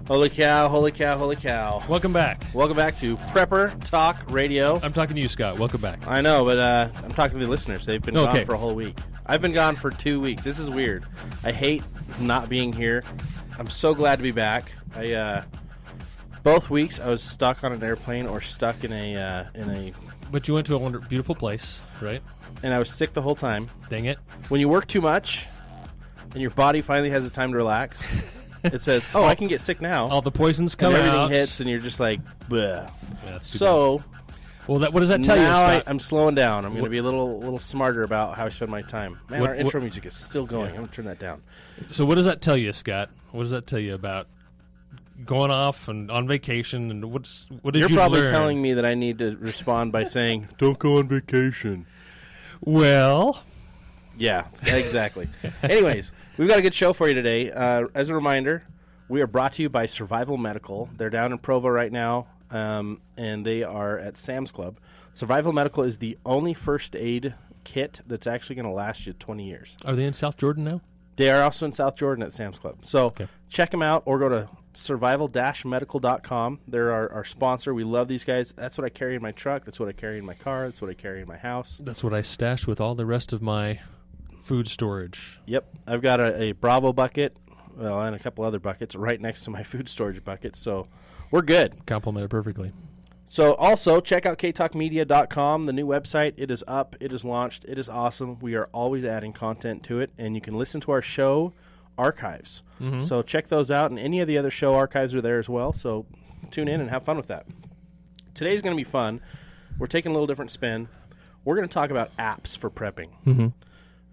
Holy cow, holy cow, holy cow. Welcome back. Welcome back to Prepper Talk Radio. I'm talking to you, Scott. Welcome back. I know, but I'm talking to the listeners. They've been gone for a whole week. I've been gone for 2 weeks. This is weird. I hate not being here. I'm so glad to be back. Both weeks I was stuck on an airplane or stuck in a. But you went to a beautiful place, right? And I was sick the whole time. Dang it. When you work too much and your body finally has the time to relax, it says, oh, I can get sick now. All the poisons come and everything out. hits, and you're just like, bleh. Yeah, so, well, what does that tell you, Scott? I'm slowing down. I'm going to be a little smarter about how I spend my time. Man, our intro music is still going. I'm going to turn that down. So what does that tell you, Scott? What does that tell you about going off and on vacation? And what did you learn? You're probably telling me that I need to respond by saying, don't go on vacation. Well... Yeah, exactly. Anyways, we've got a good show for you today. As a reminder, we are brought to you by Survival Medical. They're down in Provo right now, and they are at Sam's Club. Survival Medical is the only first aid kit that's actually going to last you 20 years. Are they in South Jordan now? They are also in South Jordan at Sam's Club. So check them out or go to survival-medical.com. They're our sponsor. We love these guys. That's what I carry in my truck. That's what I carry in my car. That's what I carry in my house. That's what I stash with all the rest of my food storage. Yep. I've got a Bravo bucket, and a couple other buckets right next to my food storage bucket, so we're good. Complemented perfectly. So also, check out ktalkmedia.com, the new website. It is up. It is launched. It is awesome. We are always adding content to it, and you can listen to our show archives. Mm-hmm. So check those out, and any of the other show archives are there as well, so tune in and have fun with that. Today's going to be fun. We're taking a little different spin. We're going to talk about apps for prepping. Mm-hmm.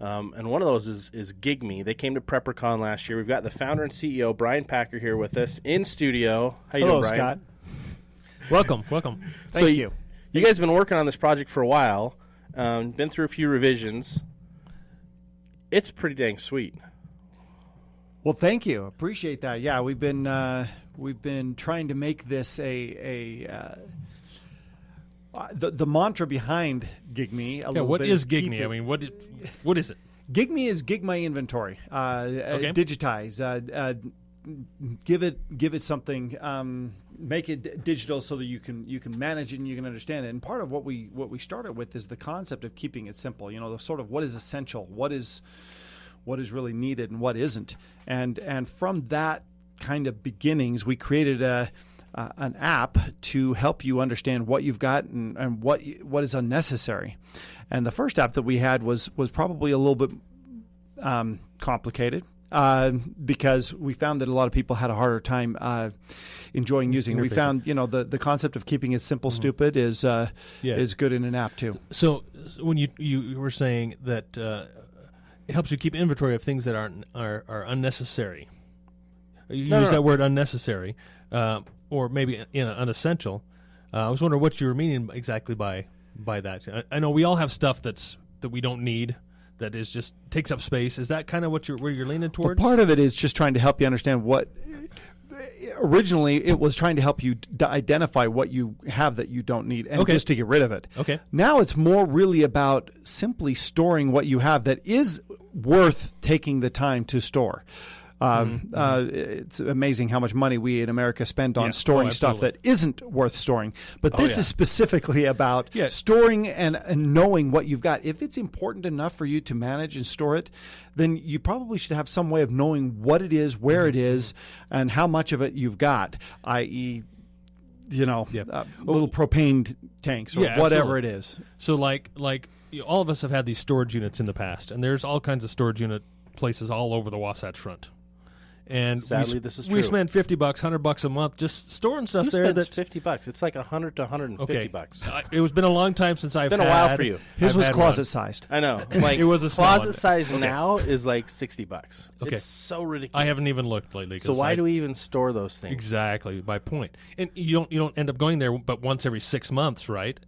And one of those is GigMe. They came to PrepperCon last year. We've got the founder and CEO, Brian Packer, here with us in studio. How you doing, Brian? Scott. Welcome. Thank you. You guys have been working on this project for a while. Been through a few revisions. It's pretty dang sweet. Well, thank you. Appreciate that. Yeah, we've been trying to make this the mantra behind GigMe. What is GigMe? I mean, what is it? GigMe is gig my inventory. Digitize. Give it something. Make it digital so that you can manage it and you can understand it. And part of what we started with is the concept of keeping it simple. You know, the sort of what is essential, what is really needed, and what isn't. And from that kind of beginnings, we created an app to help you understand what you've got and what is unnecessary. And the first app that we had was probably a little bit complicated because we found that a lot of people had a harder time enjoying using it. We found, the concept of keeping it simple, stupid is good in an app too. So when you were saying that it helps you keep inventory of things that are unnecessary. You use that word unnecessary. Or maybe unessential. I was wondering what you were meaning exactly by that. I know we all have stuff that we don't need, that is just takes up space. Is that kind of where you're leaning towards? Well, part of it is just trying to help you understand what. Originally, it was trying to help you identify what you have that you don't need and just to get rid of it. Okay. Now it's more really about simply storing what you have that is worth taking the time to store. It's amazing how much money we in America spend on storing stuff that isn't worth storing. But this is specifically about storing and knowing what you've got. If it's important enough for you to manage and store it, then you probably should have some way of knowing what it is, where it is, and how much of it you've got, i.e., little propane tanks or whatever it is. So like all of us have had these storage units in the past, and there's all kinds of storage unit places all over the Wasatch Front. And sadly, this is true. We spend $50, $100 a month just storing stuff there. That's $50. It's like $100 to $150. It was been a long time since I've had. It's been a while for you. His was closet sized. I know. Like it was a closet size now is like $60. Okay. It's so ridiculous. I haven't even looked lately. So why do we even store those things? Exactly my point. And you don't end up going there, but once every 6 months, right?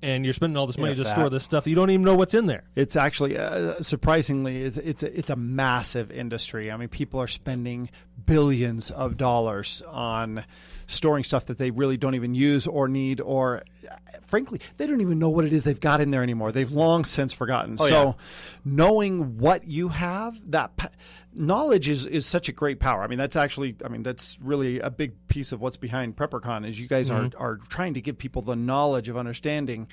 And you're spending all this money to store this stuff that you don't even know what's in there. It's actually surprisingly, it's a massive industry. I mean, people are spending billions of dollars on storing stuff that they really don't even use or need, or frankly, they don't even know what it is they've got in there anymore. They've long since forgotten. Knowing what you have, knowledge is such a great power. I mean, that's really a big piece of what's behind PrepperCon is you guys are trying to give people the knowledge of understanding.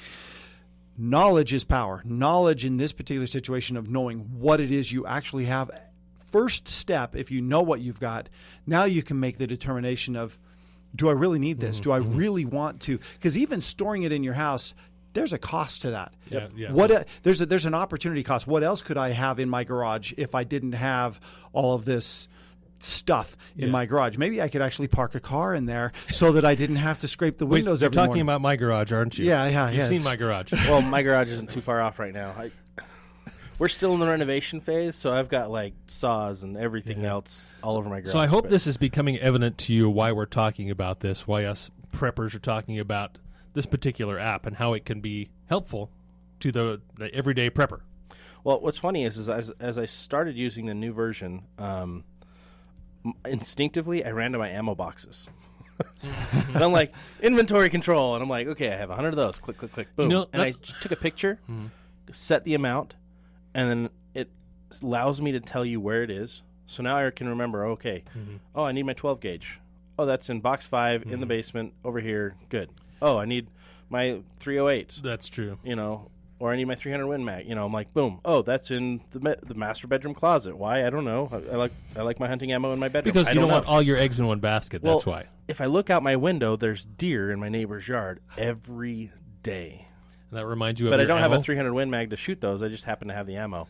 Knowledge is power. Knowledge in this particular situation of knowing what it is you actually have. First step, if you know what you've got, now you can make the determination of, do I really need this? Do I really want to? Because even storing it in your house, there's a cost to that. There's an opportunity cost. What else could I have in my garage if I didn't have all of this stuff in my garage? Maybe I could actually park a car in there so that I didn't have to scrape the windows every morning. You're talking about my garage, aren't you? Yeah. You've seen my garage. Well, my garage isn't too far off right now. We're still in the renovation phase, so I've got like saws and everything else all over my garage. So I hope this is becoming evident to you why we're talking about this, why us preppers are talking about this particular app and how it can be helpful to the everyday prepper. Well, what's funny is as I started using the new version, instinctively I ran to my ammo boxes. And I'm like, inventory control, and I'm like, okay, I have 100 of those. Click, click, click, boom. And I took a picture, set the amount, and then it allows me to tell you where it is. So now I can remember, okay, oh, I need my 12 gauge. Oh, that's in box 5 in the basement over here. Good. Oh, I need my 308s. That's true. Or I need my 300 Win Mag. I'm like, boom. Oh, that's in the master bedroom closet. Why? I don't know. I like my hunting ammo in my bedroom. Because you don't want all your eggs in one basket. That's why. If I look out my window, there's deer in my neighbor's yard every day. And that reminds you of But I don't ammo? have a 300 Win Mag to shoot those. I just happen to have the ammo.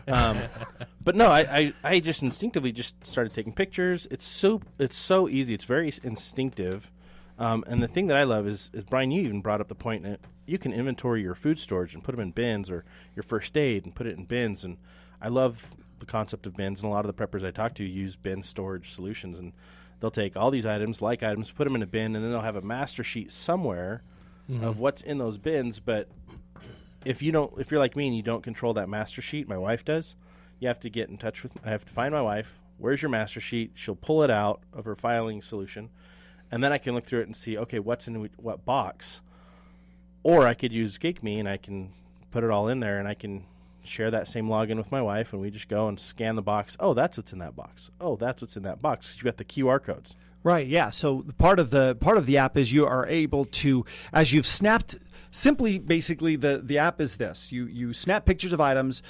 But no, I just instinctively just started taking pictures. It's so easy. It's very instinctive. And the thing that I love is Brian, you even brought up the point that you can inventory your food storage and put them in bins, or your first aid and put it in bins. And I love the concept of bins, and a lot of the preppers I talk to use bin storage solutions. And they'll take all these items, put them in a bin, and then they'll have a master sheet somewhere of what's in those bins. But if you're like me and you don't control that master sheet, my wife does, you have to get in touch with. I have to find my wife. Where's your master sheet? She'll pull it out of her filing solution. And then I can look through it and see, okay, what's in what box. Or I could use GakeMe, and I can put it all in there, and I can share that same login with my wife, and we just go and scan the box. Oh, that's what's in that box. Oh, that's what's in that box, because you've got the QR codes. Right, yeah. So part of the app is you are able to, as you've snapped, basically the app is this. You snap pictures of items,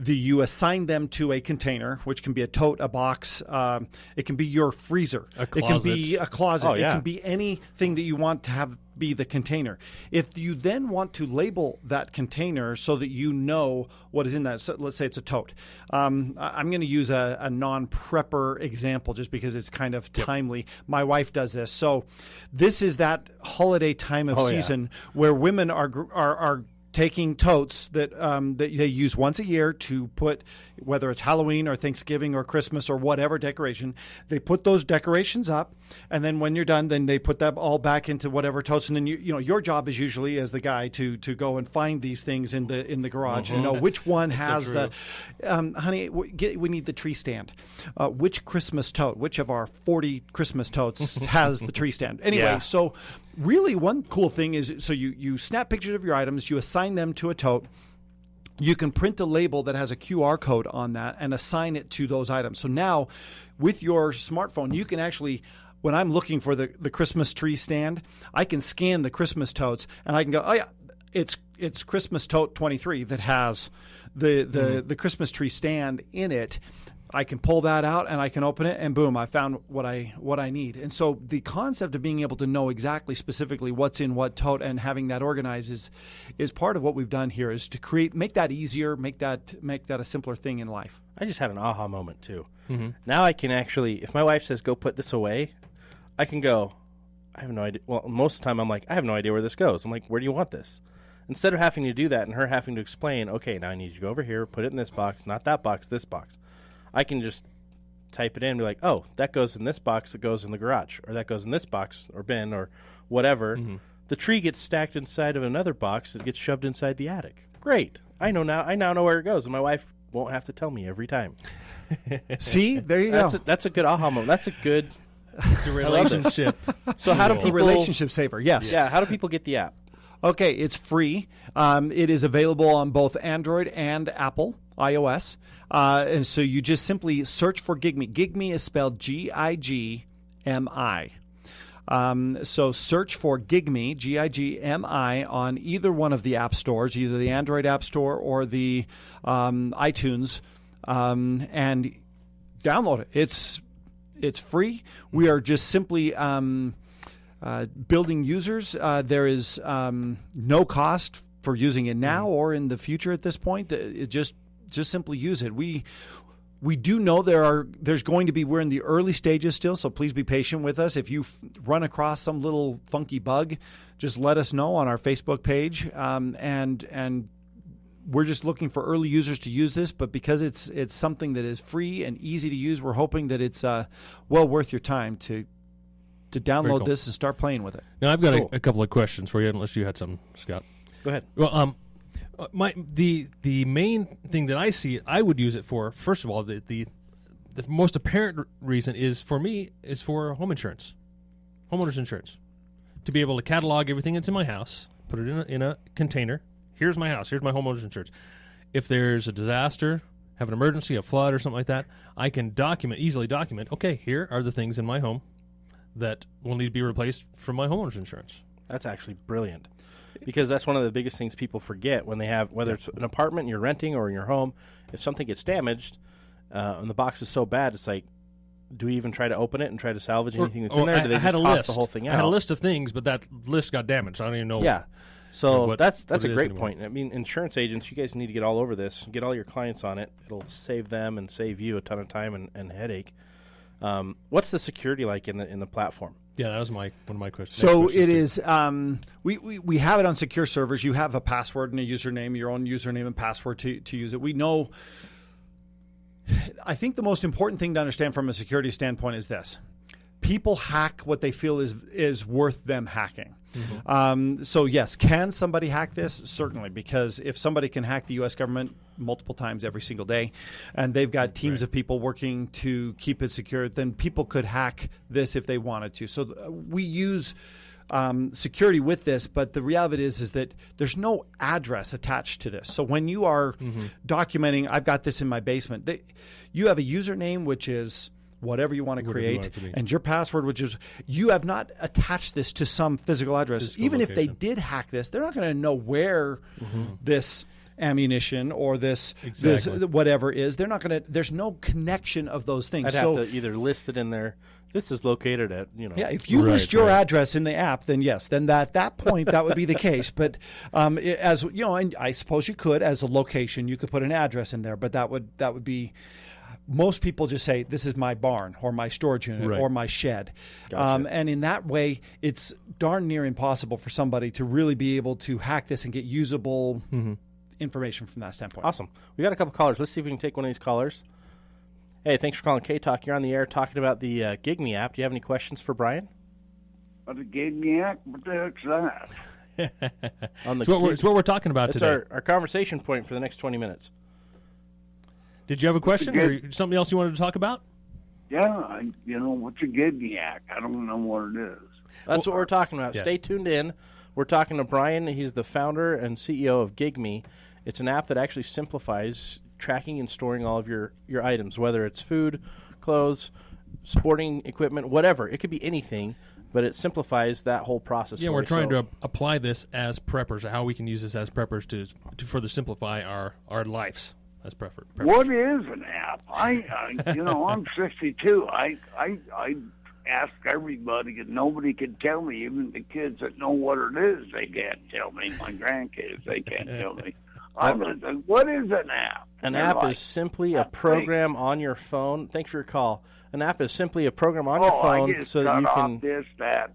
you assign them to a container, which can be a tote, a box. It can be your freezer. A closet. It can be a closet. Oh, yeah. It can be anything that you want to have be the container. If you then want to label that container so that you know what is in that, so let's say it's a tote. I'm going to use a non-prepper example just because it's kind of timely. My wife does this. So this is that holiday time of season where women are taking totes that they use once a year to put, whether it's Halloween or Thanksgiving or Christmas or whatever decoration, they put those decorations up, and then when you're done, then they put that all back into whatever totes, and then your job is usually as the guy to go and find these things in the garage and know which one has honey, we need the tree stand. Which Christmas tote? Which of our 40 Christmas totes has the tree stand? Anyway, so really one cool thing is, so you snap pictures of your items, you assign them to a tote. You can print a label that has a QR code on that and assign it to those items. So now with your smartphone, you can actually, when I'm looking for the Christmas tree stand, I can scan the Christmas totes and I can go, oh yeah, it's Christmas tote 23 that has the Christmas tree stand in it. I can pull that out and I can open it, and boom, I found what I need. And so the concept of being able to know exactly specifically what's in what tote and having that organized is part of what we've done here, is to make that easier, make that a simpler thing in life. I just had an aha moment too. Now I can actually, if my wife says go put this away, I can go, I have no idea. Well, most of the time I'm like, I have no idea where this goes. I'm like, where do you want this? Instead of having to do that and her having to explain, okay, now I need you to go over here, put it in this box, not that box, this box. I can just type it in and be like, oh, that goes in this box that goes in the garage, or that goes in this box or bin or whatever. The tree gets stacked inside of another box that gets shoved inside the attic. Great. I now know where it goes, and my wife won't have to tell me every time. See? There you go. That's a good aha moment. That's a good It's a relationship. So how do A people relationship saver, yes. Yeah, how do people get the app? Okay, it's free. It is available on both Android and Apple iOS. And so you just simply search for GigMe. GigMe is spelled GIGMI. So search for GigMe, GIGMI, on either one of the app stores, either the Android App Store or the iTunes, and download it. It's free. We are just simply building users. There is no cost for using it now or in the future at this point. It just simply use it. We do know there's going to be, we're in the early stages still, so please be patient with us. If you run across some little funky bug, just let us know on our Facebook page. And we're just looking for early users to use this, but because it's something that is free and easy to use, we're hoping that it's well worth your time to download this and start playing with it. Now, I've got a couple of questions for you, unless you had some, Scott. Go ahead. Well, the main thing that I see I would use it for, first of all, the most apparent reason is for home insurance, homeowners insurance, to be able to catalog everything that's in my house, put it in a container. Here's my house. Here's my homeowners insurance. If there's a disaster, have an emergency, a flood, or something like that, I can easily document. Okay, here are the things in my home that will need to be replaced from my homeowners insurance. That's actually brilliant, because that's one of the biggest things people forget when they have, whether it's an apartment you're renting or in your home, if something gets damaged and the box is so bad, it's like, do we even try to open it and try to salvage anything that's in there? Or do they just toss the whole thing out? I had a list of things, but that list got damaged. I don't even know. Yeah. So that's a great point. I mean, insurance agents, you guys need to get all over this. Get all your clients on it. It'll save them and save you a ton of time and headache. What's the security like in the platform? Yeah, that was one of my questions. So it is. We have it on secure servers. You have a password and a username, your own username and password to use it. We know. I think the most important thing to understand from a security standpoint is this: people hack what they feel is worth them hacking. Mm-hmm. So yes, can somebody hack this? Certainly, because if somebody can hack the U.S. government multiple times every single day, and they've got teams of people working to keep it secure, then people could hack this if they wanted to. So we use security with this, but the reality is that there's no address attached to this. So when you are documenting, I've got this in my basement, you have a username, which is whatever you want to create, and your password, which is, you have not attached this to some physical address. Even if they did hack this, they're not going to know where this ammunition or this whatever is. They're not going to. There's no connection of those things. I'd have to either list it in there. This is located at, Yeah, if you list your address in the app, then yes, then at that point that would be the case. But as you know, and I suppose you could, as a location, you could put an address in there, but that would be. Most people just say, this is my barn or my storage unit or my shed. Gotcha. And in that way, it's darn near impossible for somebody to really be able to hack this and get usable information from that standpoint. Awesome. We got a couple callers. Let's see if we can take one of these callers. Hey, thanks for calling K-Talk. You're on the air talking about the GigMe app. Do you have any questions for Brian? What the GigMe app? What the heck's that? It's what we're talking about today. It's our conversation point for the next 20 minutes. Did you have a question or something else you wanted to talk about? Yeah, what's a GigMe app? I don't know what it is. That's what we're talking about. Yeah. Stay tuned in. We're talking to Brian. He's the founder and CEO of GigMe. It's an app that actually simplifies tracking and storing all of your items, whether it's food, clothes, sporting equipment, whatever. It could be anything, but it simplifies that whole process. Yeah, we're trying to apply this as preppers, how we can use this as preppers to further simplify our lives. As preferred. What is an app? I'm 62. I ask everybody, and nobody can tell me. Even the kids that know what it is, they can't tell me. My grandkids, they can't tell me. What is an app? An app is simply a program on your phone. Thanks for your call. An app is simply a program on your phone so that you can. This, that,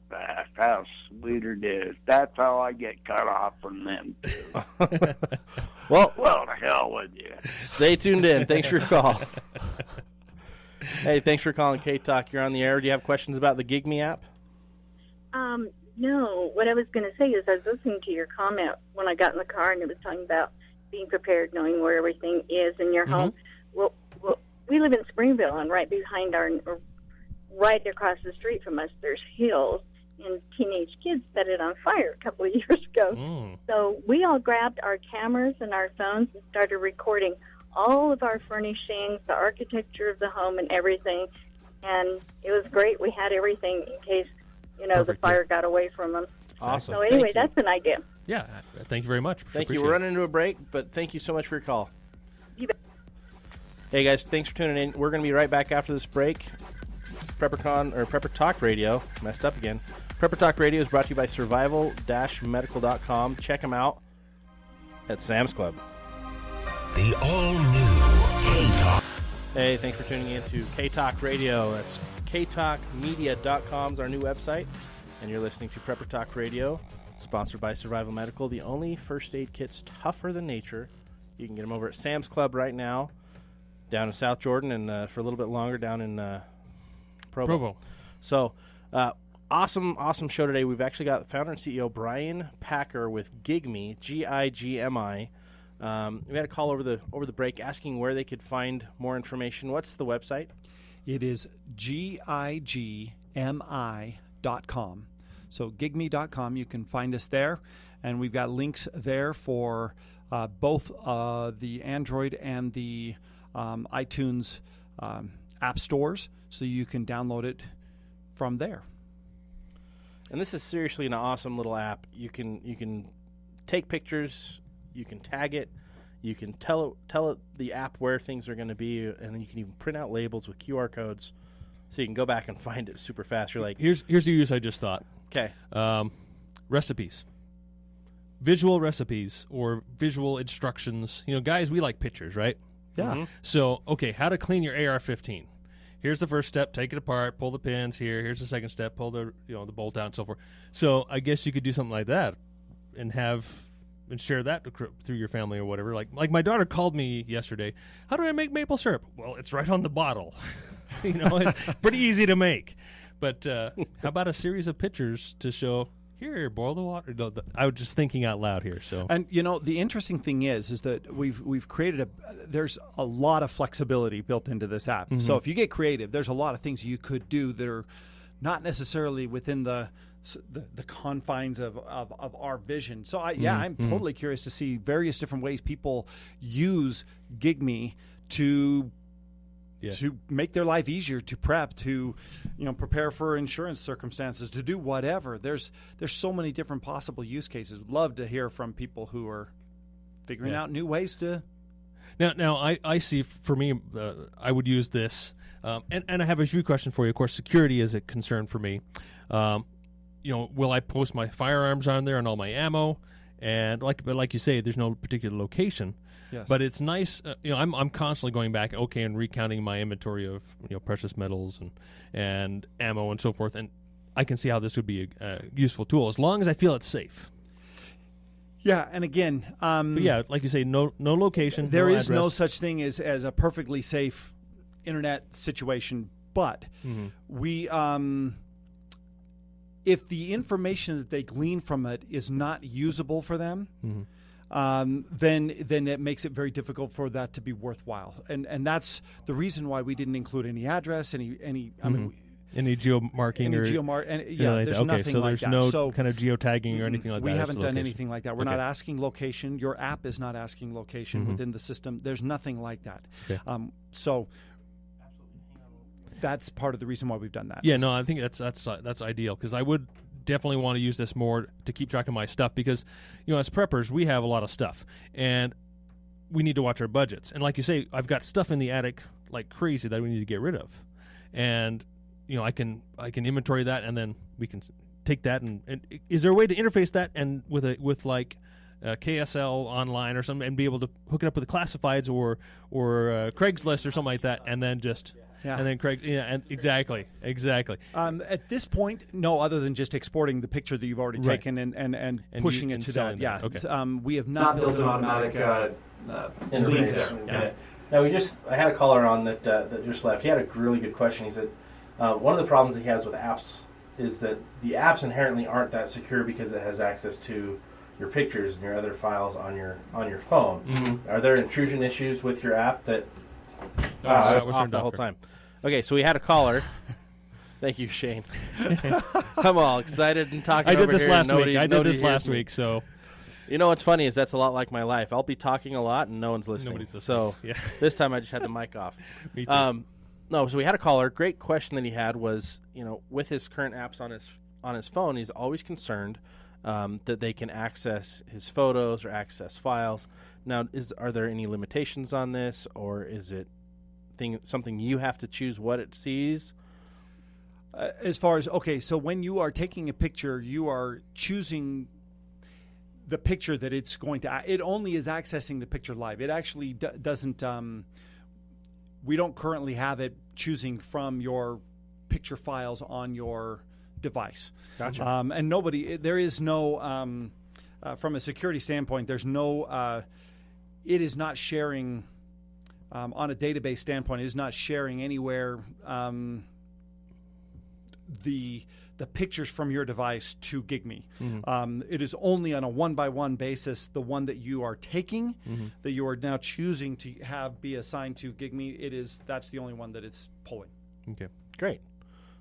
how sweet it is. That's how I get cut off from them too. Well, to hell with you. Stay tuned in. Thanks for your call. Hey, thanks for calling K-Talk. You're on the air. Do you have questions about the GigMe app? No. What I was going to say is I was listening to your comment when I got in the car, and it was talking about being prepared, knowing where everything is in your home. Well, we live in Springville, and right behind right across the street from us, there's hills, and teenage kids set it on fire a couple of years ago. So we all grabbed our cameras and our phones and started recording all of our furnishings, the architecture of the home, and everything. And it was great. We had everything in case, the fire got away from them. Awesome. So anyway, that's an idea. Yeah. Thank you very much. Thank you. We're running into a break, but thank you so much for your call. You bet. Hey, guys, thanks for tuning in. We're going to be right back after this break. Prepper Talk Radio, messed up again. Prepper Talk Radio is brought to you by survival-medical.com. Check them out at Sam's Club. The all-new K-Talk. Hey, thanks for tuning in to K-Talk Radio. That's ktalkmedia.com is our new website. And you're listening to Prepper Talk Radio, sponsored by Survival Medical, the only first aid kits tougher than nature. You can get them over at Sam's Club right now, down in South Jordan, and for a little bit longer down in Provo. So, awesome show today. We've actually got founder and CEO Brian Packer with GIGMI, Gigmi. We had a call over the break asking where they could find more information. What's the website? It is gigmi.com. So gigme.com, you can find us there, and we've got links there for both the Android and the iTunes app stores, so you can download it from there. And this is seriously an awesome little app. You can take pictures, you can tag it, you can tell it the app where things are going to be, and then you can even print out labels with QR codes, so you can go back and find it super fast. You're like, here's the use I just thought. Okay, recipes, visual recipes, or visual instructions. Guys, we like pictures, right? Yeah. Mm-hmm. So, okay, how to clean your AR-15. Here's the first step: take it apart, pull the pins here. Here's the second step: pull the the bolt out, and so forth. So, I guess you could do something like that, and share that through your family or whatever. Like my daughter called me yesterday. How do I make maple syrup? Well, it's right on the bottle. It's pretty easy to make. But how about a series of pictures to show? Here, boil the water. No, I was just thinking out loud here. So, and the interesting thing is that we've created there's a lot of flexibility built into this app. Mm-hmm. So if you get creative, there's a lot of things you could do that are not necessarily within the confines of our vision. So I'm totally curious to see various different ways people use GIGMI to make their life easier, to prep, to prepare for insurance circumstances, to do whatever. There's so many different possible use cases. Love to hear from people who are figuring out new ways to. Now I see. For me, I would use this, and I have a few questions for you. Of course, security is a concern for me. Will I post my firearms on there and all my ammo? And like you say, there's no particular location. Yes. But it's nice. I'm constantly going back, and recounting my inventory of precious metals and ammo and so forth. And I can see how this would be a useful tool as long as I feel it's safe. Yeah, and again, but yeah, like you say, no location. There is address. no such thing as a perfectly safe internet situation. But we. If the information that they glean from it is not usable for them, then it makes it very difficult for that to be worthwhile. And that's the reason why we didn't include any address, any geomarking, there's nothing so like there's that. no So kind of geotagging or anything like that. We haven't done anything like that. We're Okay. not asking location. Your app is not asking location within the system. There's nothing like that. Okay. So that's part of the reason why we've done that. Yeah, no, I think that's ideal, because I would definitely want to use this more to keep track of my stuff, because as preppers we have a lot of stuff and we need to watch our budgets. And like you say, I've got stuff in the attic like crazy that we need to get rid of, and I can inventory that, and then we can take that and is there a way to interface that and with KSL online or something, and be able to hook it up with the classifieds or Craigslist or something like that, and then just. Yeah. And then Craig, and exactly. At this point, no, other than just exporting the picture that you've already Right. taken and pushing it to that. Yeah, Okay. we have not built an automatic link there. Yeah. Now I had a caller on that just left. He had a really good question. He said one of the problems that he has with apps is that the apps inherently aren't that secure because it has access to your pictures and your other files on your phone. Mm-hmm. Are there intrusion issues with your app that? I was off the whole time. Okay, so we had a caller. Thank you, Shane. I'm all excited and talking. I did over this here last and week. I did this last me. week, so. You know what's funny is that's a lot like my life. I'll be talking a lot and no one's listening. Nobody's listening. So Yeah. this time I just had the mic off. Me too. No, so we had a caller. Great question that he had was, with his current apps on his phone, he's always concerned that they can access his photos or access files. Now, are there any limitations on this, or is it something you have to choose what it sees? As far as, so when you are taking a picture, you are choosing the picture that it's going to, it only is accessing the picture live. It actually doesn't, we don't currently have it choosing from your picture files on your device. Gotcha. And there is no, from a security standpoint, there's no, it is not sharing, on a database standpoint, it is not sharing anywhere the pictures from your device to GigMe. Mm-hmm. It is only on a one-by-one basis, the one that you are taking, that you are now choosing to have be assigned to GigMe. That's the only one that it's pulling. Okay. Great.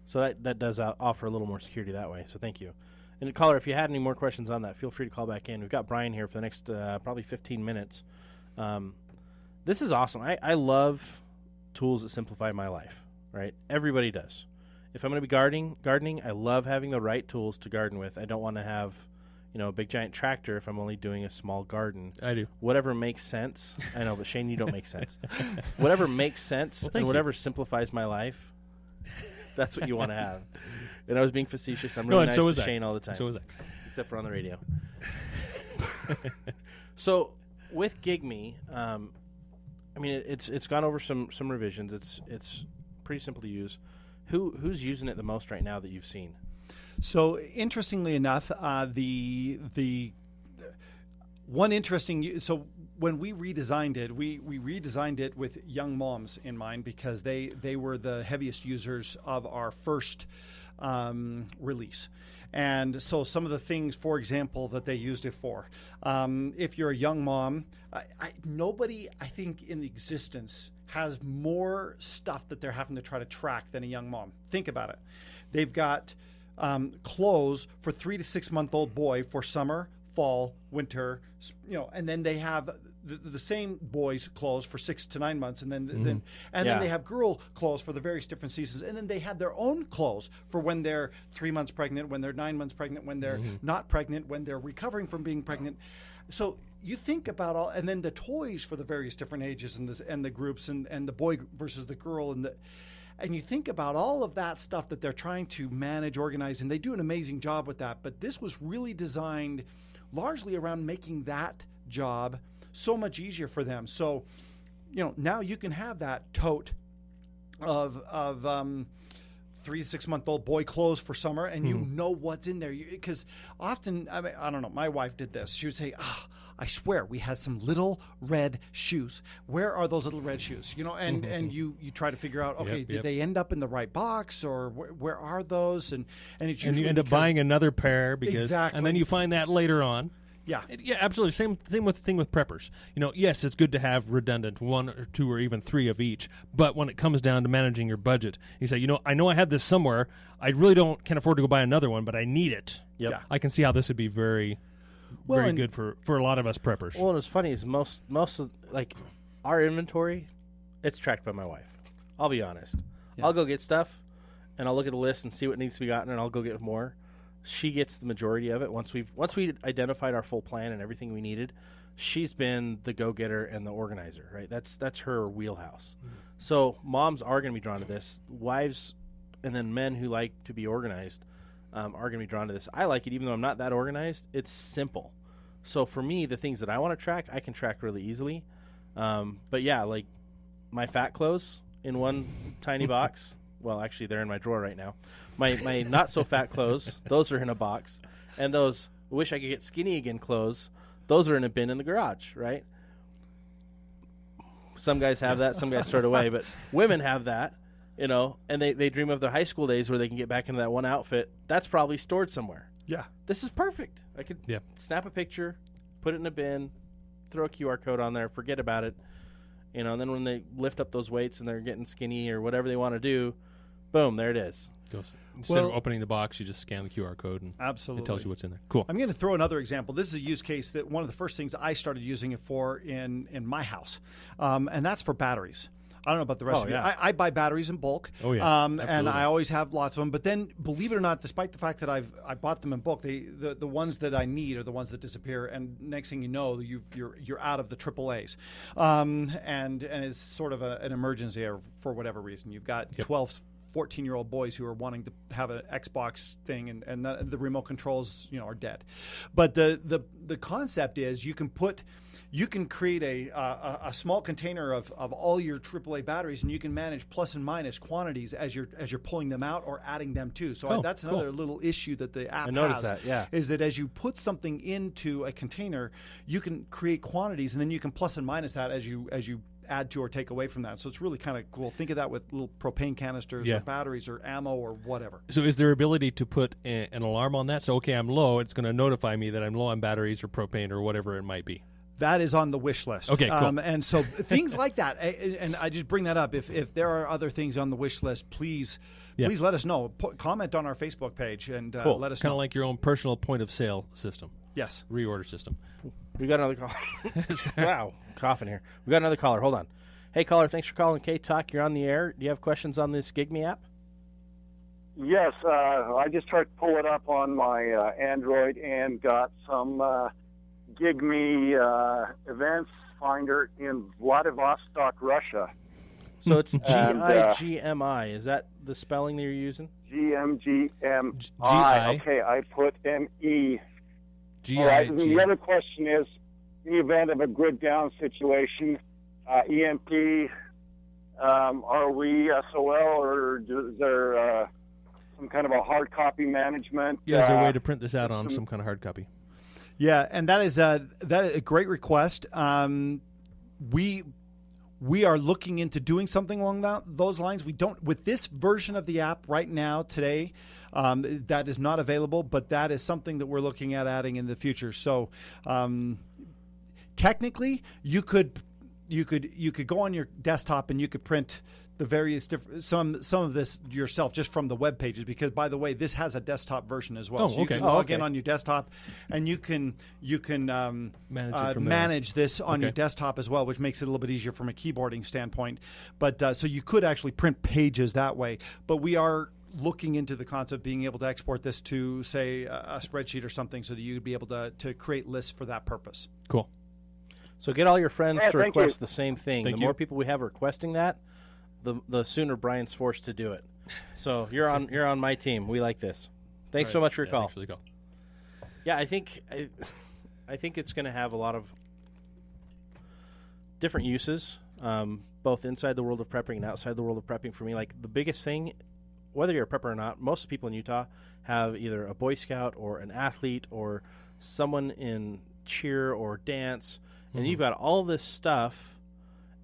So that does offer a little more security that way. So thank you. And caller, if you had any more questions on that, feel free to call back in. We've got Brian here for the next probably 15 minutes. This is awesome. I love tools that simplify my life, right? Everybody does. If I'm going to be gardening, I love having the right tools to garden with. I don't want to have, a big giant tractor if I'm only doing a small garden. I do. Whatever makes sense. I know, but Shane, you don't make sense. Whatever makes sense and whatever simplifies my life, that's what you want to have. And I was being facetious. I'm really nice to Shane all the time. So was I. Except for on the radio. So with GigMe, it's gone over some revisions. It's pretty simple to use. Who's using it the most right now that you've seen? So interestingly enough, the one interesting, so when we redesigned it, we redesigned it with young moms in mind because they were the heaviest users of our first release. And so some of the things, for example, that they used it for, if you're a young mom, nobody, I think, in existence has more stuff that they're having to try to track than a young mom. Think about it. They've got clothes for 3 to 6 month old boy for summer, fall, winter, and then they have the same boys' clothes for 6 to 9 months, and then they have girl clothes for the various different seasons, and then they have their own clothes for when they're 3 months pregnant, when they're 9 months pregnant, when they're not pregnant, when they're recovering from being pregnant. So you think about all, and then the toys for the various different ages and the groups and the boy versus the girl and you think about all of that stuff that they're trying to manage, organize, and they do an amazing job with that. But this was really designed largely around making that job so much easier for them. So, now you can have that tote of 3 to 6 month old boy clothes for summer, and you know what's in there. Because often, I don't know, my wife did this. She would say, I swear we had some little red shoes. Where are those little red shoes? And you try to figure out, did they end up in the right box, or where are those? And it's usually you end up buying another pair exactly. And then you find that later on. Yeah, absolutely. Same thing with preppers. Yes, it's good to have redundant 1 or 2 or even 3 of each. But when it comes down to managing your budget, you say, I know I had this somewhere. I really can't afford to go buy another one, but I need it. Yep. Yeah. I can see how this would be very good for a lot of us preppers. Well, and what's funny is most of our inventory, it's tracked by my wife. I'll be honest. Yeah. I'll go get stuff, and I'll look at the list and see what needs to be gotten, and I'll go get more. She gets the majority of it. Once we identified our full plan and everything we needed, she's been the go-getter and the organizer, right? That's her wheelhouse. So moms are going to be drawn to this. Wives and then men who like to be organized are going to be drawn to this. I like it even though I'm not that organized. It's simple. So for me, the things that I want to track, I can track really easily. But yeah, like my fat clothes in one tiny box. Well, actually, they're in my drawer right now. My not-so-fat clothes, those are in a box. And those wish I could get skinny again clothes, those are in a bin in the garage, right? Some guys have that. Some guys throw it away. But women have that, and they dream of their high school days where they can get back into that one outfit. That's probably stored somewhere. Yeah. This is perfect. I could snap a picture, put it in a bin, throw a QR code on there, forget about it. And then when they lift up those weights and they're getting skinny or whatever they want to do, Boom, there it is. Instead of opening the box, you just scan the QR code and absolutely. it tells you what's in there. Cool. I'm going to throw another example. This is a use case that one of the first things I started using it for in my house, and that's for batteries. I don't know about the rest of you. I buy batteries in bulk, and I always have lots of them. But then, believe it or not, despite the fact that I bought them in bulk, the ones that I need are the ones that disappear. And next thing you know, you're out of the AAAs, and it's sort of an emergency for whatever reason. You've got 12, 14-year-old boys who are wanting to have an Xbox thing, and the remote controls, are dead. But the concept is you can create a small container of all your AAA batteries, and you can manage plus and minus quantities as you're pulling them out or adding them to. So that's another little issue that the app has. Is that as you put something into a container, you can create quantities, and then you can plus and minus that as you add to or take away from that. So it's really kind of cool. Think of that with little propane canisters or batteries or ammo or whatever. So is there ability to put an alarm on that? So, okay, I'm low. It's going to notify me that I'm low on batteries or propane or whatever it might be. That is on the wish list. Okay, cool. And so things like that. And I just bring that up. If there are other things on the wish list, please let us know. Comment on our Facebook page and let us know. Kind of like your own personal point of sale system. Yes. Reorder system. We got another call. Wow, coughing here. We got another caller. Hold on. Hey, caller, thanks for calling K-Talk. You're on the air. Do you have questions on this Gig Me app? Yes, I just tried to pull it up on my Android and got some Gig Me events finder in Vladivostok, Russia. So it's G-I-G-M-I. Is that the spelling that you're using? G-M-G-M-I. Okay, I put M-E. G-I-G. All right, and the other question is, in the event of a grid down situation, EMP, are we SOL, or is there some kind of a hard copy management? Yeah, is there a way to print this out on some kind of hard copy? Yeah, and that is a great request. We are looking into doing something along those lines. We don't, with this version of the app right now today, that is not available, but that is something that we're looking at adding in the future. So technically, you could go on your desktop and you could print the various different some of this yourself just from the web pages, because by the way, this has a desktop version as well. So you can log in on your desktop, and you can manage this on your desktop as well, which makes it a little bit easier from a keyboarding standpoint. But so you could actually print pages that way. But we are looking into the concept of being able to export this to, say, a spreadsheet or something, so that you'd be able to create lists for that purpose. Cool. So get all your friends to request the same thing. Thank the more people we have requesting that, the sooner Brian's forced to do it. So you're on my team. We like this. Thanks so much for your call. Thanks for the call. Yeah, I think it's going to have a lot of different uses, both inside the world of prepping and outside the world of prepping. For me, like the biggest thing, whether you're a prepper or not, most people in Utah have either a Boy Scout or an athlete or someone in cheer or dance, and you've got all this stuff,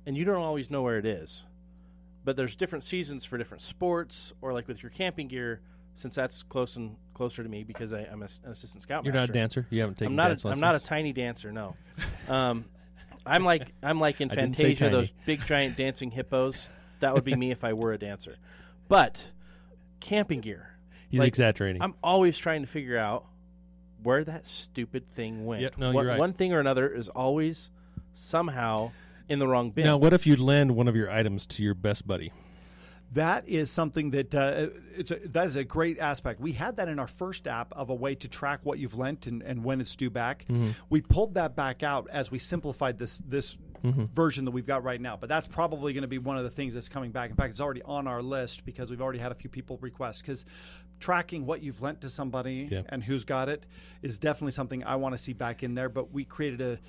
and you don't always know where it is. But there's different seasons for different sports, or like with your camping gear, since that's closer to me because I'm an assistant scoutmaster. You're not a dancer? You haven't taken dance lessons? I'm not a tiny dancer, no. I'm like in Fantasia, those big giant dancing hippos. That would be me if I were a dancer. But camping gear. He's exaggerating. I'm always trying to figure out where that stupid thing went. Yep, you're right. One thing or another is always somehow in the wrong bin. Now, what if you lend one of your items to your best buddy? That is something that that is a great aspect. We had that in our first app of a way to track what you've lent and when it's due back. We pulled that back out as we simplified this version that we've got right now. But that's probably going to be one of the things that's coming back. In fact, it's already on our list because we've already had a few people request, because tracking what you've lent to somebody and who's got it is definitely something I want to see back in there. But we created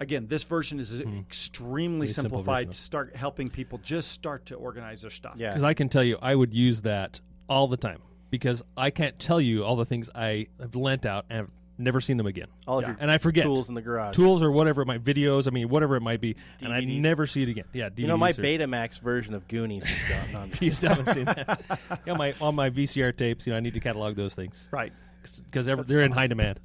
Again, this version is extremely simplified to start helping people just start to organize their stuff. Yeah, because I can tell you, I would use that all the time, because I can't tell you all the things I have lent out and have never seen them again. All of your and I forget tools in the garage, tools or whatever, my videos. I mean, whatever it might be, DVDs. And I never see it again. Yeah, DVDs. You know, my Betamax version of Goonies is gone. You still haven't seen that. On my VCR tapes, I need to catalog those things, right? Because they're in high demand.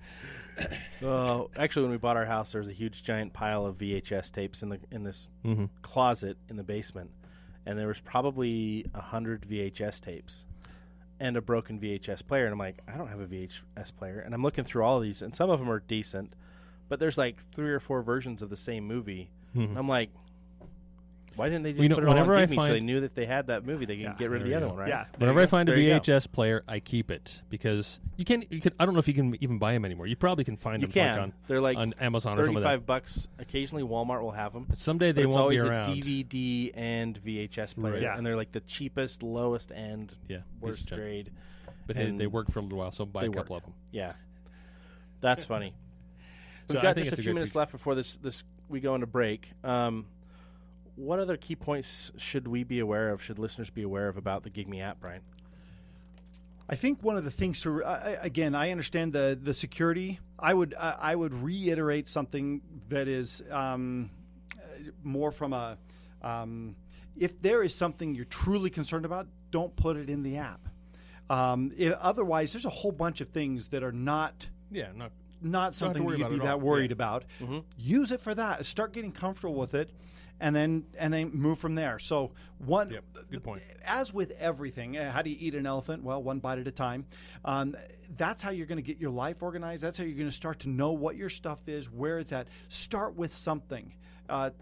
Actually, when we bought our house, there was a huge giant pile of VHS tapes in this closet in the basement, and there was probably 100 VHS tapes and a broken VHS player. And I'm like, I don't have a VHS player. And I'm looking through all of these, and some of them are decent, but there's like 3 or 4 versions of the same movie. And I'm like, why didn't they just put it all on Give Me so they knew that if they had that movie, they can get rid of the other one, right? Yeah. Whenever I find a VHS player, I keep it because you can. I don't know if you can even buy them anymore. You probably can find them. They're like on Amazon or something. $35. Occasionally, Walmart will have them. Someday they won't be around. It's always a DVD and VHS player, and they're like the cheapest, lowest end, worst grade. But hey, they worked for a little while, so buy a couple of them. Yeah, that's funny. We've got just a few minutes left before this we go into break. What other key points should we be aware of? Should listeners be aware of about the Gig Me app, Brian? I think one of the things to again, I understand the security. I would reiterate something that is more from a if there is something you're truly concerned about, don't put it in the app. Otherwise, there's a whole bunch of things that are not something you'd be that worried about. Mm-hmm. Use it for that. Start getting comfortable with it. And then move from there. So good point. As with everything, how do you eat an elephant? Well, one bite at a time. That's how you're going to get your life organized. That's how you're going to start to know what your stuff is, where it's at. Start with something.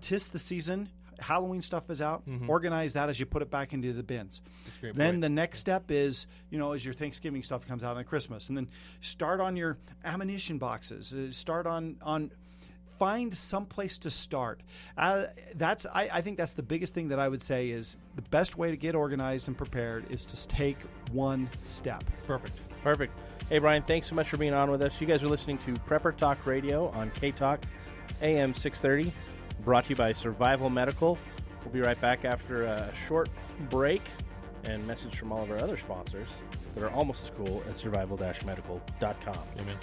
'Tis the season. Halloween stuff is out. Mm-hmm. Organize that as you put it back into the bins. Then the next step is, as your Thanksgiving stuff comes out on Christmas, and then start on your ammunition boxes. Start on. Find some place to start. I think that's the biggest thing that I would say is the best way to get organized and prepared is to take one step. Perfect. Hey, Brian, thanks so much for being on with us. You guys are listening to Prepper Talk Radio on K-Talk, AM 630, brought to you by Survival Medical. We'll be right back after a short break and message from all of our other sponsors that are almost as cool as survival-medical.com. Amen.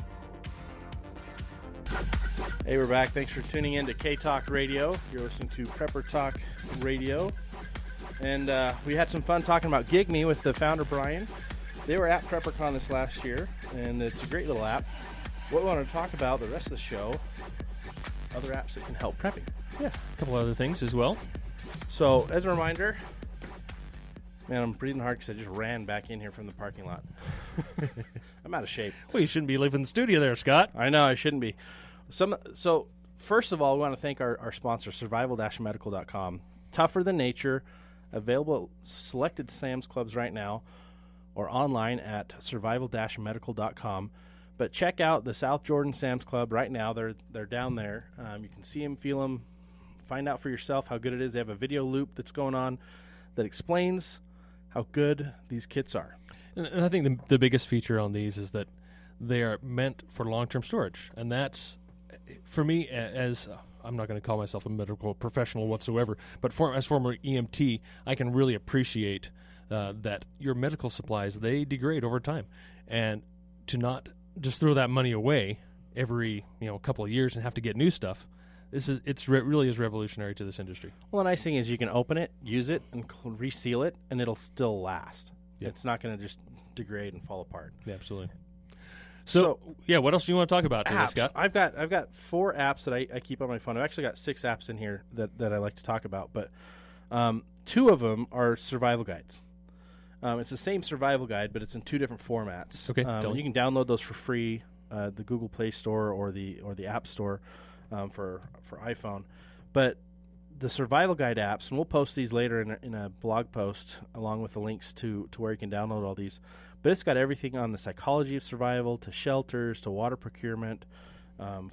Hey, we're back. Thanks for tuning in to K-Talk Radio. You're listening to Prepper Talk Radio. And we had some fun talking about Gig Me with the founder, Brian. They were at PrepperCon this last year, and it's a great little app. What we want to talk about the rest of the show, other apps that can help prepping. Yeah, a couple other things as well. So, as a reminder, man, I'm breathing hard because I just ran back in here from the parking lot. I'm out of shape. Well, you shouldn't be leaving the studio there, Scott. I know, I shouldn't be. So, first of all, we want to thank our sponsor, survival-medical.com. Tougher than nature, available at selected Sam's Clubs right now, or online at survival-medical.com. But check out the South Jordan Sam's Club right now. They're down there. You can see them, feel them, find out for yourself how good it is. They have a video loop that's going on that explains how good these kits are. And I think the biggest feature on these is that they are meant for long-term storage. And that's, for me, as I'm not going to call myself a medical professional whatsoever, but as former EMT, I can really appreciate that your medical supplies, they degrade over time. And to not just throw that money away every couple of years and have to get new stuff, really is revolutionary to this industry. Well, the nice thing is you can open it, use it, and reseal it, and it'll still last. Yep. It's not going to just degrade and fall apart. Yeah, absolutely. So, what else do you want to talk about today, Scott? I've got 4 apps that I keep on my phone. I've actually got 6 apps in here that I like to talk about, but 2 of them are survival guides. It's the same survival guide, but it's in 2 different formats. Okay, you can download those for free, the Google Play Store or the App Store for iPhone. But the survival guide apps, and we'll post these later in a blog post along with the links to where you can download all these. But it's got everything on the psychology of survival, to shelters, to water procurement,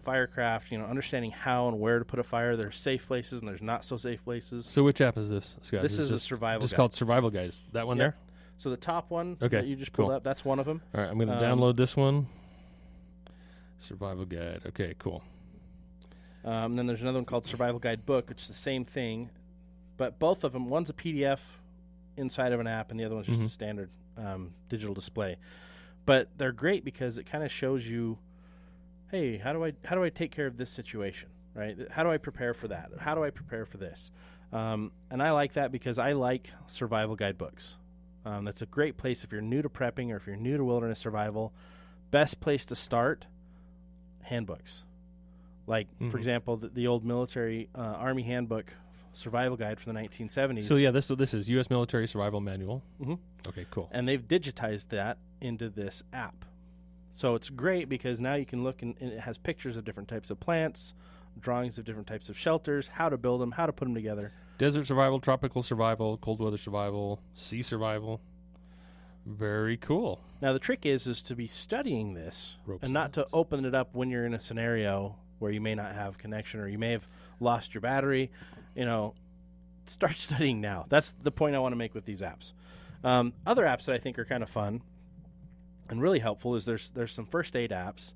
firecraft, understanding how and where to put a fire. There's safe places and there's not so safe places. So which app is this, Scott? This is a survival guide. Just called Survival Guides. That one there? So the top one that you just pulled up, that's one of them. All right, I'm going to download this one. Survival Guide. Okay, cool. And then there's another one called Survival Guide Book, which is the same thing. But both of them, one's a PDF inside of an app, and the other one's just a standard digital display. But they're great because it kind of shows you, hey, how do I take care of this situation, right? How do I prepare for that? How do I prepare for this? And I like that because I like survival guide books. That's a great place if you're new to prepping or if you're new to wilderness survival. Best place to start, handbooks. Like, for example, the old military Army handbook, survival guide from the 1970s. So yeah, this is U.S. Military Survival Manual. Mhm. Okay, cool. And they've digitized that into this app. So it's great because now you can look and it has pictures of different types of plants, drawings of different types of shelters, how to build them, how to put them together. Desert survival, tropical survival, cold weather survival, sea survival. Very cool. Now the trick is to be studying this Ropes and not to open it up when you're in a scenario where you may not have connection or you may have lost your battery. Start studying now. That's the point I want to make with these apps. Other apps that I think are kind of fun and really helpful is there's some first aid apps.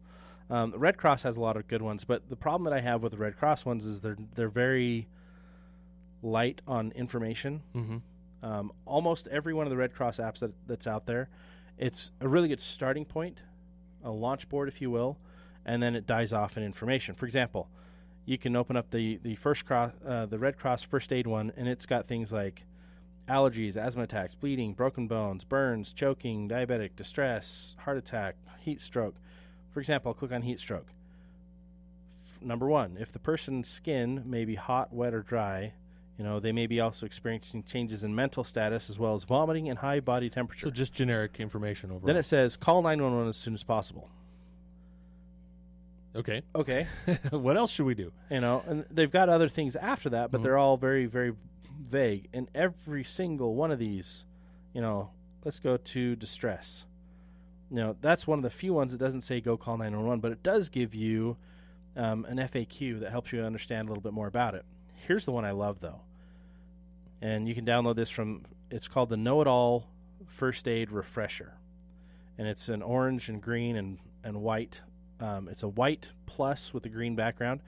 The Red Cross has a lot of good ones, but the problem that I have with the Red Cross ones is they're very light on information. Mm-hmm. Almost every one of the Red Cross apps that's out there, it's a really good starting point, a launch board, if you will, and then it dies off in information. For example, you can open up the Red Cross first aid one, and it's got things like allergies, asthma attacks, bleeding, broken bones, burns, choking, diabetic, distress, heart attack, heat stroke. For example, I'll click on heat stroke. Number 1, if the person's skin may be hot, wet, or dry, they may be also experiencing changes in mental status as well as vomiting and high body temperature. So just generic information overall. Then it says call 911 as soon as possible. Okay. What else should we do? And they've got other things after that, but they're all very, very vague. And every single one of these, let's go to distress. That's one of the few ones that doesn't say go call 911, but it does give you an FAQ that helps you understand a little bit more about it. Here's the one I love, though. And you can download this it's called the Know-It-All First Aid Refresher. And it's an orange and green and white. It's a white plus with a green background.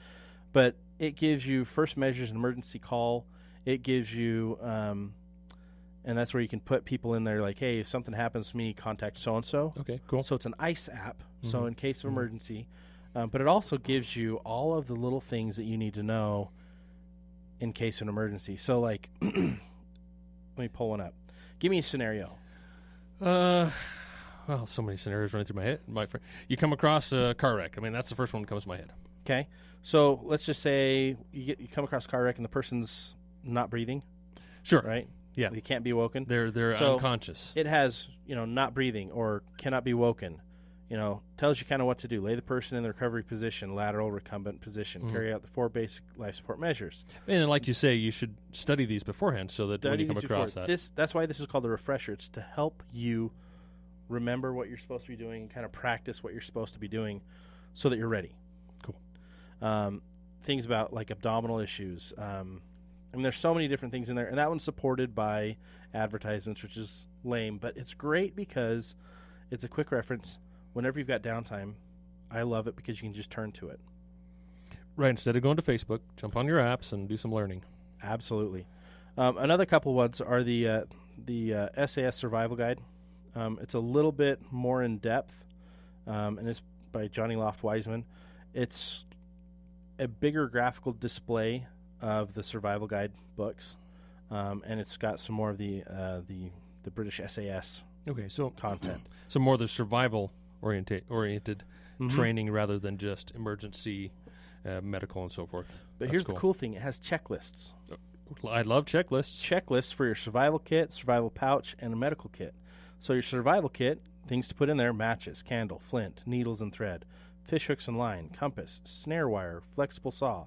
But it gives you first measures and emergency call. It gives you, and that's where you can put people in there like, hey, if something happens to me, contact so-and-so. Okay, cool. So it's an ICE app, so in case of emergency. But it also gives you all of the little things that you need to know in case of an emergency. So, like, let me pull one up. Give me a scenario. Well, so many scenarios running through my head. You come across a car wreck. I mean, that's the first one that comes to my head. Okay. So let's just say you come across a car wreck and the person's not breathing. Sure. Right? Yeah. They can't be woken. They're So unconscious. It has, not breathing or cannot be woken. Tells you kind of what to do. Lay the person in the recovery position, lateral recumbent position. Carry out the 4 basic life support measures. And like you say, you should study these beforehand so that when you come across that. That's why this is called a refresher. It's to help you remember what you're supposed to be doing and kind of practice what you're supposed to be doing so that you're ready. Cool. Things about like abdominal issues. There's so many different things in there. And that one's supported by advertisements, which is lame. But it's great because it's a quick reference. Whenever you've got downtime, I love it because you can just turn to it. Right. Instead of going to Facebook, jump on your apps and do some learning. Absolutely. Another couple ones are the SAS Survival Guide. It's a little bit more in depth, and it's by Johnny Loft Wiseman. It's a bigger graphical display of the survival guide books, and it's got some more of the British SAS content. So more the survival oriented training rather than just emergency medical and so forth. But here's the cool thing. It has checklists. I love checklists. Checklists for your survival kit, survival pouch, and a medical kit. So your survival kit, things to put in there, matches, candle, flint, needles and thread, fish hooks and line, compass, snare wire, flexible saw,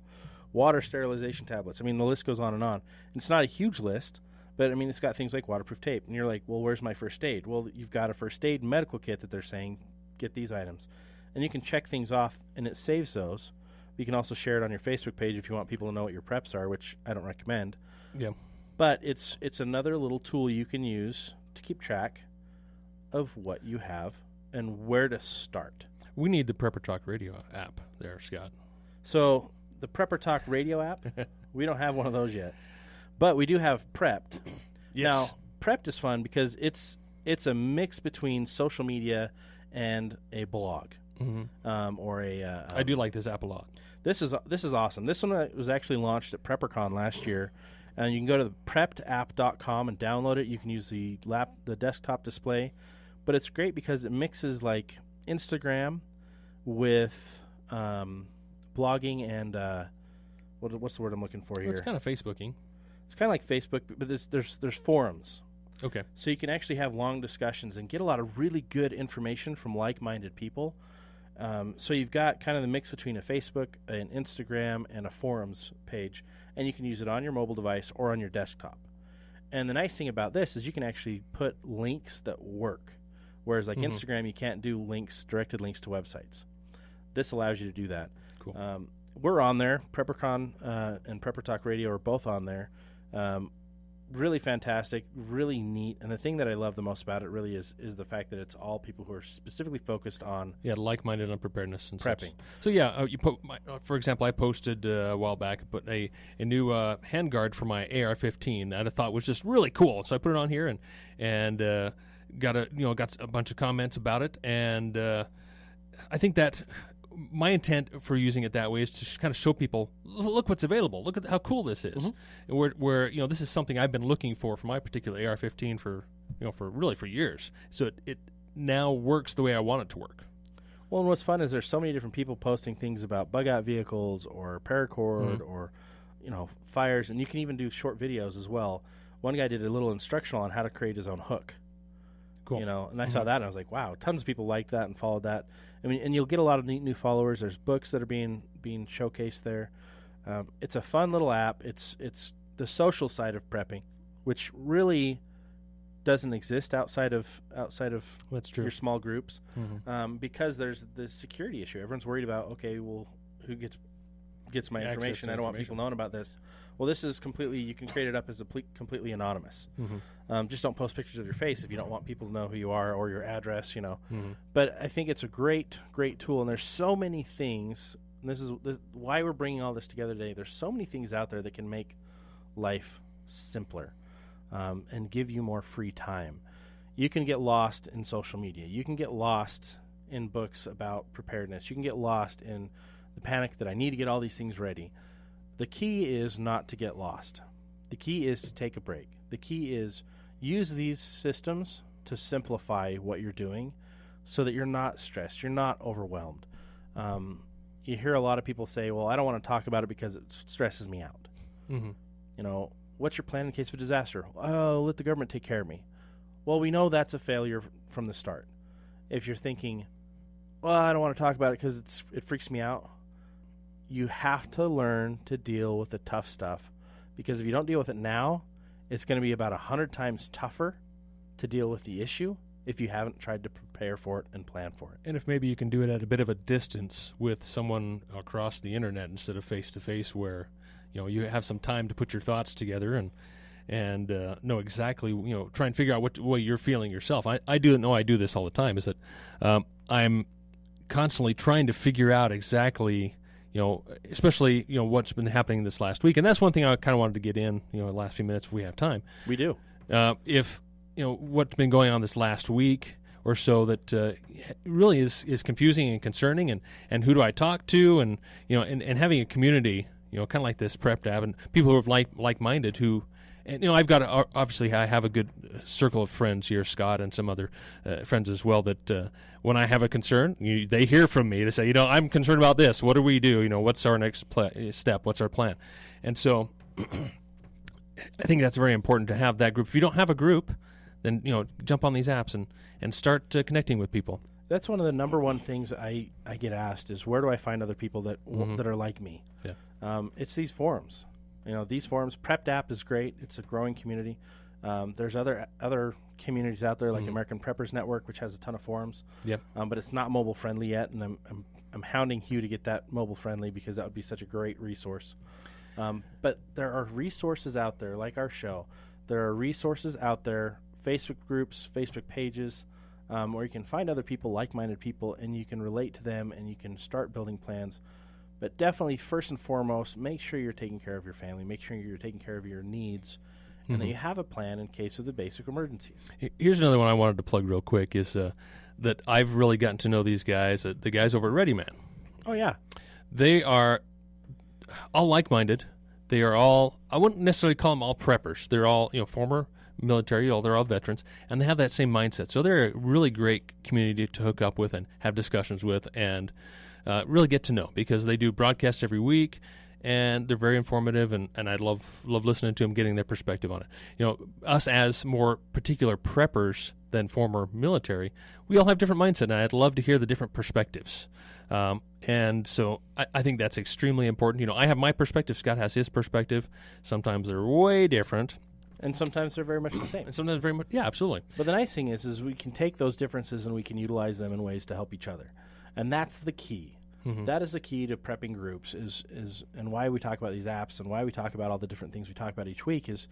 water sterilization tablets. The list goes on. And it's not a huge list, but, it's got things like waterproof tape. And you're like, well, where's my first aid? Well, you've got a first aid medical kit that they're saying, get these items. And you can check things off, and it saves those. You can also share it on your Facebook page if you want people to know what your preps are, which I don't recommend. Yeah. But it's another little tool you can use to keep track of what you have and where to start. We need the Prepper Talk Radio app there, Scott. So the Prepper Talk Radio app, we don't have one of those yet. But we do have Prepped. Yes. Now, Prepped is fun because it's a mix between social media and a blog. Or a. I do like this app a lot. This is awesome. This one was actually launched at PrepperCon last year, and you can go to the preppedapp.com and download it. You can use the desktop display, but it's great because it mixes like Instagram with blogging and what's the word I'm looking for here? Well, it's kind of Facebooking. It's kind of like Facebook, but there's forums. Okay. So you can actually have long discussions and get a lot of really good information from like-minded people. So you've got kind of the mix between a Facebook, an Instagram, and a forums page, and you can use it on your mobile device or on your desktop. And the nice thing about this is you can actually put links that work, whereas like Instagram, you can't do directed links to websites. This allows you to do that. Cool. We're on there. PrepperCon and Prepper Talk Radio are both on there. Really fantastic, really neat. And the thing that I love the most about it really is the fact that it's all people who are specifically focused on like-minded on preparedness and prepping. Such. So yeah, for example, I posted a while back, put a new handguard for my AR-15 that I thought was just really cool. So I put it on here and got a bunch of comments about it, and I think that my intent for using it that way is to kind of show people, look what's available. Look at how cool this is. Where this is something I've been looking for my particular AR-15 for years. So it now works the way I want it to work. Well, and what's fun is there's so many different people posting things about bug-out vehicles or paracord or fires, and you can even do short videos as well. One guy did a little instructional on how to create his own hook. Cool. And I saw that and I was like, wow, tons of people liked that and followed that. I mean, and you'll get a lot of neat new followers. There's books that are being showcased there. It's a fun little app. It's the social side of prepping, which really doesn't exist outside of That's true. your small groups, because there's the security issue. Everyone's worried about, okay, well, who gets my information? I don't want people knowing about this. Well, this is completely, you can create it up as completely anonymous. Just don't post pictures of your face if you don't want people to know who you are or your address, But I think it's a great tool, and there's so many things, and this is why we're bringing all this together today. There's so many things out there that can make life simpler and give you more free time. You can get lost in social media. You can get lost in books about preparedness. You can get lost in the panic that I need to get all these things ready. The key is not to get lost. The key is to take a break. The key is use these systems to simplify what you're doing so that you're not stressed, you're not overwhelmed. You hear a lot of people say, well, I don't want to talk about it because it stresses me out. What's your plan in case of a disaster? Oh, let the government take care of me. Well, we know that's a failure from the start. If you're thinking, well, I don't want to talk about it because it freaks me out, you have to learn to deal with the tough stuff, because if you don't deal with it now, it's going to be about 100 times tougher to deal with the issue if you haven't tried to prepare for it and plan for it. And if maybe you can do it at a bit of a distance with someone across the internet instead of face-to-face, where you have some time to put your thoughts together and know exactly, try and figure out what way you're feeling yourself. I do this all the time, is that I'm constantly trying to figure out exactly, especially, what's been happening this last week. And that's one thing I kind of wanted to get in, the last few minutes if we have time. We do. If, what's been going on this last week or so that really is confusing and concerning, and who do I talk to, and, and having a community, kind of like this Prep Tab, and people who are like-minded who, and, I've got obviously I have a good circle of friends here, Scott and some other friends as well, that when I have a concern, they hear from me. They say, I'm concerned about this. What do we do? What's our next step? What's our plan? And so I think that's very important to have that group. If you don't have a group, then, jump on these apps and start connecting with people. That's one of the number one things I get asked is, where do I find other people that are like me? Yeah. It's these forums. These forums. Prepped App is great. It's a growing community. There's other communities out there like American Preppers Network, which has a ton of forums. Yep. But it's not mobile friendly yet, and I'm hounding Hugh to get that mobile friendly, because that would be such a great resource. But there are resources out there like our show. There are resources out there, Facebook groups, Facebook pages, where you can find other people, like-minded people, and you can relate to them, and you can start building plans. But definitely, first and foremost, make sure you're taking care of your family. Make sure you're taking care of your needs, and that you have a plan in case of the basic emergencies. Here's another one I wanted to plug real quick, is that I've really gotten to know these guys, the guys over at Ready Man. Oh, yeah. They are all like-minded. They are all, I wouldn't necessarily call them all preppers. They're all, former military, they're all veterans, and they have that same mindset. So they're a really great community to hook up with and have discussions with, and really get to know, because they do broadcasts every week, and they're very informative, and I love listening to them, getting their perspective on it. You know, us as more particular preppers than former military, we all have different mindset, and I'd love to hear the different perspectives. And so I think that's extremely important. You know, I have my perspective. Scott has his perspective. Sometimes they're way different. And sometimes they're very much the same. And sometimes very much, yeah, absolutely. But the nice thing is we can take those differences and we can utilize them in ways to help each other. And that's the key. Mm-hmm. That is the key to prepping groups is and why we talk about these apps and why we talk about all the different things we talk about each week is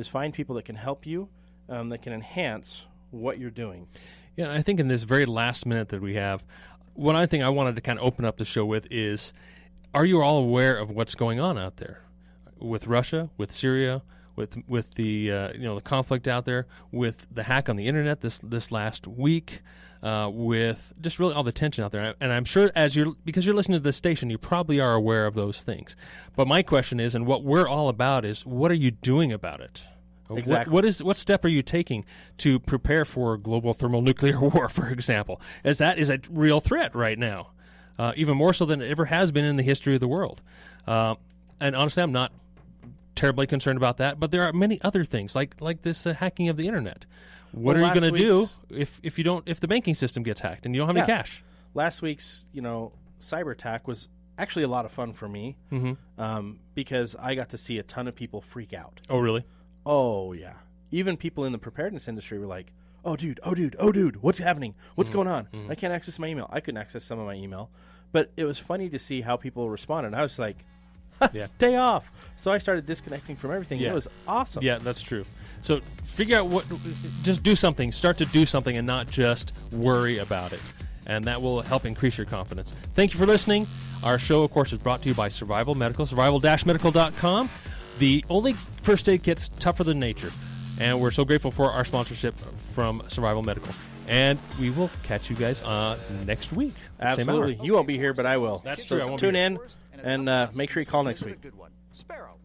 find people that can help you, that can enhance what you're doing. Yeah, I think in this very last minute that we have, one thing I wanted to kind of open up the show with is, are you all aware of what's going on out there with Russia, with Syria, with the the conflict out there, with the hack on the internet this last week, with just really all the tension out there? And I'm sure because you're listening to this station, you probably are aware of those things. But my question is, and what we're all about is, what are you doing about it? Exactly. What step are you taking to prepare for global thermonuclear war, for example? As that is a real threat right now, even more so than it ever has been in the history of the world. And honestly, I'm not terribly concerned about that, but there are many other things like this hacking of the internet. What are you going to do if the banking system gets hacked and you don't have any cash? Last week's cyber attack was actually a lot of fun for me, because I got to see a ton of people freak out. Oh, really? Oh, yeah. Even people in the preparedness industry were like, oh, dude, what's happening? What's going on? I can't access my email. I couldn't access some of my email. But it was funny to see how people responded. I was like, day off. So I started disconnecting from everything. Yeah. It was awesome. Yeah, that's true. So figure out just do something. Start to do something and not just worry about it. And that will help increase your confidence. Thank you for listening. Our show, of course, is brought to you by Survival Medical, survival-medical.com. The only first aid kit's tougher than nature. And we're so grateful for our sponsorship from Survival Medical. And we will catch you guys next week. Absolutely. You won't be here, but I will. That's true. I won't tune be here. in and make sure you call next week. Sparrow.